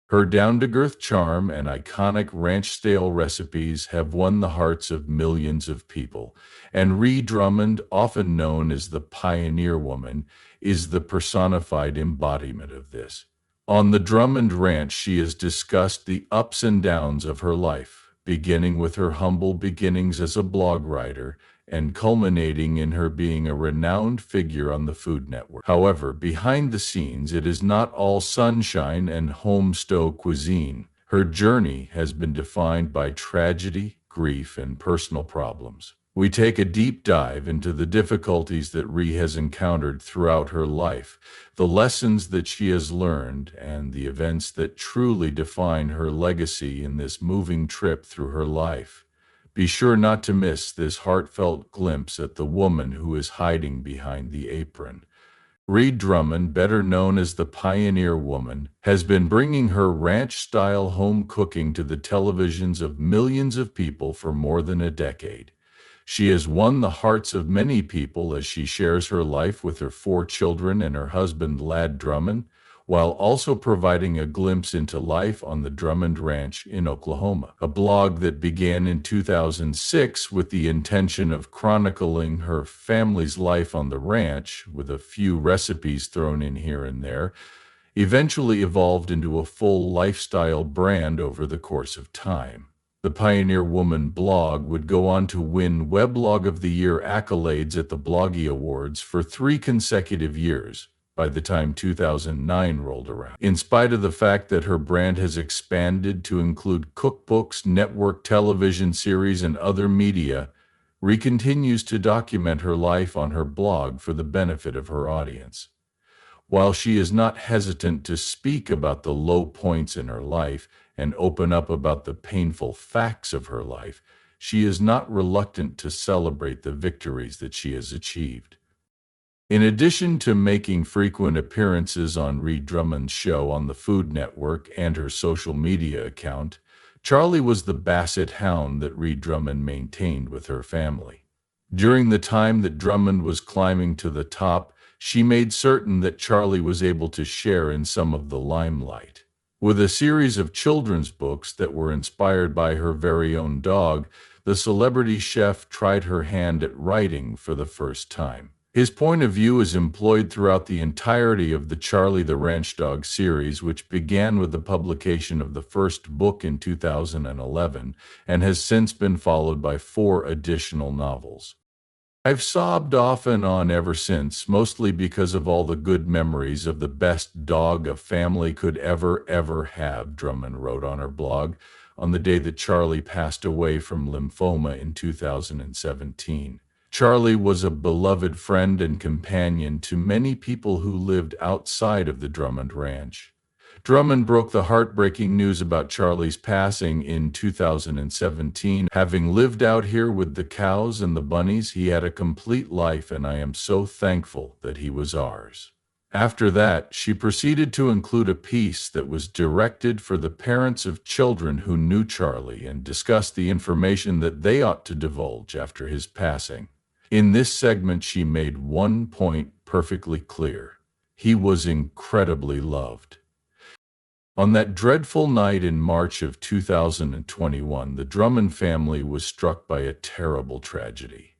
Her down-to-earth charm and iconic ranch-style recipes have won the hearts of millions of people, and Ree Drummond, often known as the Pioneer Woman, is the personified embodiment of this. On the Drummond Ranch, she has discussed the ups and downs of her life, beginning with her humble beginnings as a blog writer and culminating in her being a renowned figure on the Food Network. However, behind the scenes, it is not all sunshine and home-style cuisine. Her journey has been defined by tragedy, grief, and personal problems. We take a deep dive into the difficulties that Ree has encountered throughout her life, the lessons that she has learned, and the events that truly define her legacy in this moving trip through her life. Be sure not to miss this heartfelt glimpse at the woman who is hiding behind the apron. Ree Drummond, better known as the Pioneer Woman, has been bringing her ranch-style home cooking to the televisions of millions of people for more than a decade. She has won the hearts of many people as she shares her life with her 4 children and her husband, Ladd Drummond, while also providing a glimpse into life on the Drummond Ranch in Oklahoma. A blog that began in 2006 with the intention of chronicling her family's life on the ranch, with a few recipes thrown in here and there, eventually evolved into a full lifestyle brand over the course of time. The Pioneer Woman blog would go on to win Weblog of the Year accolades at the Bloggy Awards for 3 consecutive years by the time 2009 rolled around. In spite of the fact that her brand has expanded to include cookbooks, network television series, and other media, Ree continues to document her life on her blog for the benefit of her audience. While she is not hesitant to speak about the low points in her life and open up about the painful facts of her life, she is not reluctant to celebrate the victories that she has achieved. In addition to making frequent appearances on Ree Drummond's show on the Food Network and her social media account, Charlie was the basset hound that Ree Drummond maintained with her family. During the time that Drummond was climbing to the top, she made certain that Charlie was able to share in some of the limelight. With a series of children's books that were inspired by her very own dog, the celebrity chef tried her hand at writing for the first time. His point of view is employed throughout the entirety of the Charlie the Ranch Dog series, which began with the publication of the first book in 2011 and has since been followed by 4 additional novels. I've sobbed off and on ever since, mostly because of all the good memories of the best dog a family could ever have, Drummond wrote on her blog on the day that Charlie passed away from lymphoma in 2017. Charlie was a beloved friend and companion to many people who lived outside of the Drummond Ranch. Drummond broke the heartbreaking news about Charlie's passing in 2017. Having lived out here with the cows and the bunnies, he had a complete life, and I am so thankful that he was ours. After that, she proceeded to include a piece that was directed for the parents of children who knew Charlie and discussed the information that they ought to divulge after his passing. In this segment, she made one point perfectly clear. He was incredibly loved. On that dreadful night in March of 2021, the Drummond family was struck by a terrible tragedy.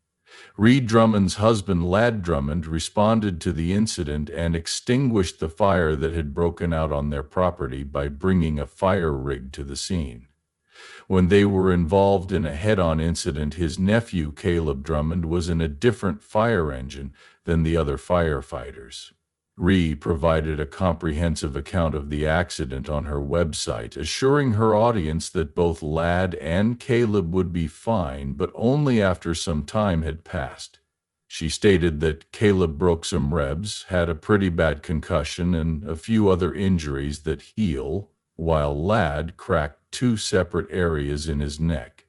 Ree Drummond's husband, Ladd Drummond, responded to the incident and extinguished the fire that had broken out on their property by bringing a fire rig to the scene. When they were involved in a head-on incident, his nephew, Caleb Drummond, was in a different fire engine than the other firefighters. Ree provided a comprehensive account of the accident on her website, assuring her audience that both Ladd and Caleb would be fine, but only after some time had passed. She stated that Caleb broke some ribs, had a pretty bad concussion, and a few other injuries that heal, while Ladd cracked 2 separate areas in his neck.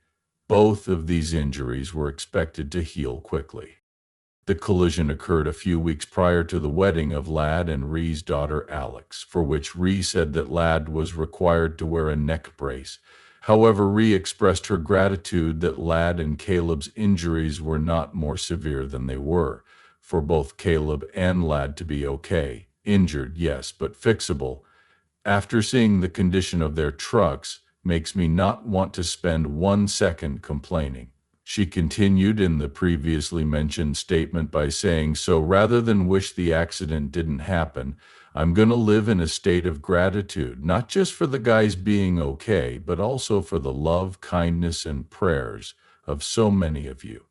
Both of these injuries were expected to heal quickly. The collision occurred a few weeks prior to the wedding of Ladd and Ree's daughter Alex, for which Ree said that Ladd was required to wear a neck brace. However, Ree expressed her gratitude that Ladd and Caleb's injuries were not more severe than they were, for both Caleb and Ladd to be okay. Injured, yes, but fixable. After seeing the condition of their trucks, makes me not want to spend 1 second complaining. She continued in the previously mentioned statement by saying, so rather than wish the accident didn't happen, I'm going to live in a state of gratitude, not just for the guys being okay, but also for the love, kindness, and prayers of so many of you.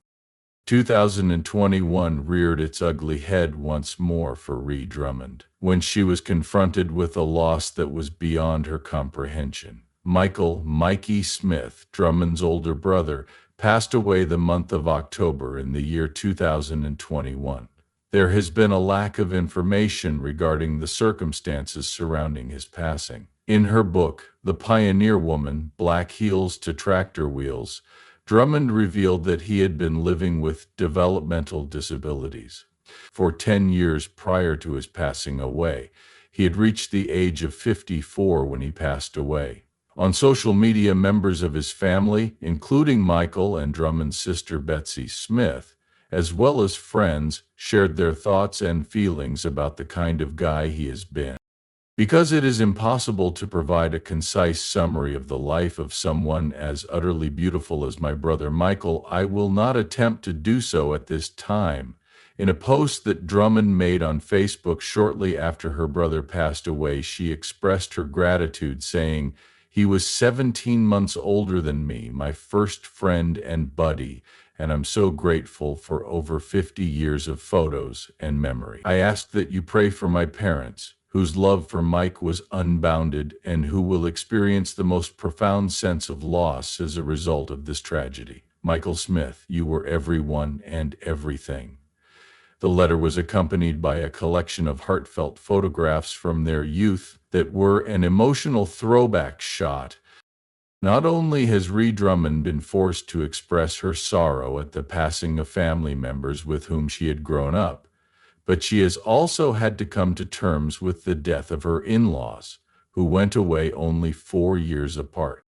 2021 reared its ugly head once more for Ree Drummond, when she was confronted with a loss that was beyond her comprehension. Mikey Smith, Drummond's older brother, passed away the month of October in the year 2021. There has been a lack of information regarding the circumstances surrounding his passing. In her book, The Pioneer Woman, Black Heels to Tractor Wheels, Drummond revealed that he had been living with developmental disabilities for 10 years prior to his passing away. He had reached the age of 54 when he passed away. On social media, members of his family, including Michael and Drummond's sister Betsy Smith, as well as friends, shared their thoughts and feelings about the kind of guy he has been. Because it is impossible to provide a concise summary of the life of someone as utterly beautiful as my brother Michael, I will not attempt to do so at this time. In a post that Drummond made on Facebook shortly after her brother passed away, she expressed her gratitude, saying, "He was 17 months older than me, my first friend and buddy, and I'm so grateful for over 50 years of photos and memory. I ask that you pray for my parents, whose love for Mike was unbounded and who will experience the most profound sense of loss as a result of this tragedy. Michael Smith, you were everyone and everything." The letter was accompanied by a collection of heartfelt photographs from their youth that were an emotional throwback shot. Not only has Ree Drummond been forced to express her sorrow at the passing of family members with whom she had grown up, but she has also had to come to terms with the death of her in-laws, who went away only 4 years apart.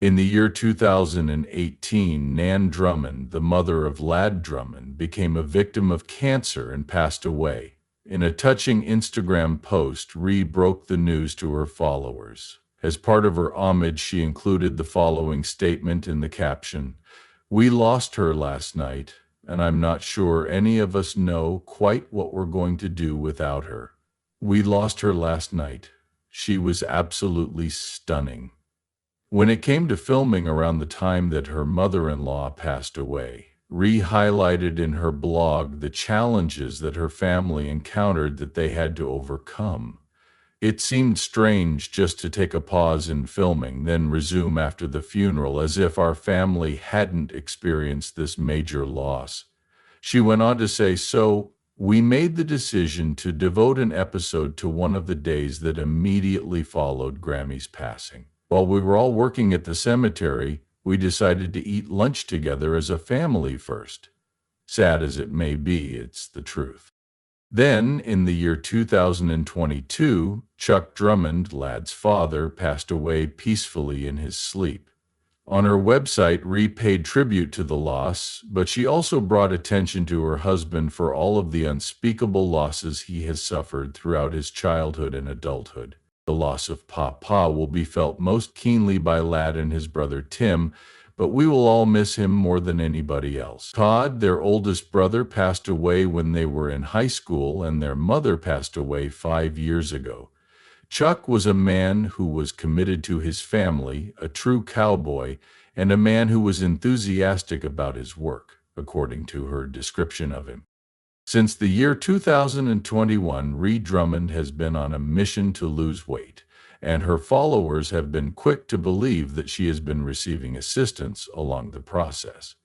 In the year 2018, Nan Drummond, the mother of Lad Drummond, became a victim of cancer and passed away. In a touching Instagram post, Ree broke the news to her followers. As part of her homage, she included the following statement in the caption: "We lost her last night, and I'm not sure any of us know quite what we're going to do without her. We lost her last night. She was absolutely stunning." When it came to filming around the time that her mother-in-law passed away, Ree highlighted in her blog the challenges that her family encountered that they had to overcome. It seemed strange just to take a pause in filming, then resume after the funeral, as if our family hadn't experienced this major loss. She went on to say, "So, we made the decision to devote an episode to one of the days that immediately followed Grammy's passing. While we were all working at the cemetery, we decided to eat lunch together as a family first. Sad as it may be, it's the truth." Then, in the year 2022, Chuck Drummond, Lad's father, passed away peacefully in his sleep. On her website, Ree paid tribute to the loss, but she also brought attention to her husband for all of the unspeakable losses he has suffered throughout his childhood and adulthood. The loss of Papa will be felt most keenly by Lad and his brother Tim, but we will all miss him more than anybody else. Todd, their oldest brother, passed away when they were in high school, and their mother passed away 5 years ago. Chuck was a man who was committed to his family, a true cowboy, and a man who was enthusiastic about his work, according to her description of him. Since the year 2021, Ree Drummond has been on a mission to lose weight, and her followers have been quick to believe that she has been receiving assistance along the process.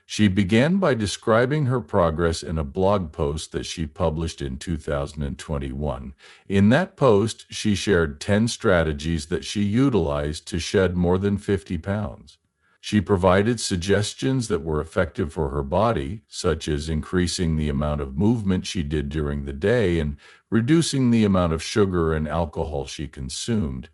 She began by describing her progress in a blog post that she published in 2021. In that post, she shared 10 strategies that she utilized to shed more than 50 pounds. She provided suggestions that were effective for her body, such as increasing the amount of movement she did during the day and reducing the amount of sugar and alcohol she consumed.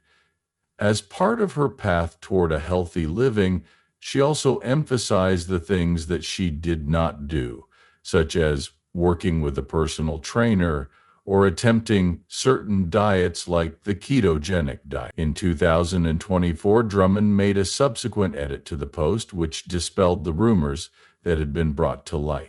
As part of her path toward a healthy living, she also emphasized the things that she did not do, such as working with a personal trainer or attempting certain diets like the ketogenic diet. In 2024, Drummond made a subsequent edit to the post which dispelled the rumors that had been brought to light.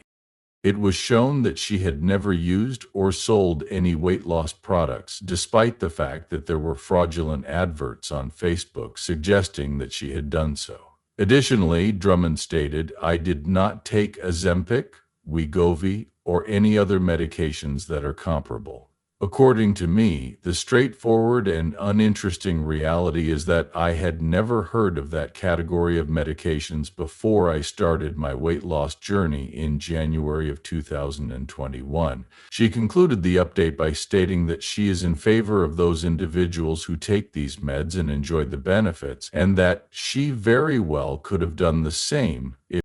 It was shown that she had never used or sold any weight loss products, despite the fact that there were fraudulent adverts on Facebook suggesting that she had done so. Additionally, Drummond stated, "I did not take Ozempic, Wegovy, or any other medications that are comparable." According to me, the straightforward and uninteresting reality is that I had never heard of that category of medications before I started my weight loss journey in January of 2021. She concluded the update by stating that she is in favor of those individuals who take these meds and enjoy the benefits, and that she very well could have done the same if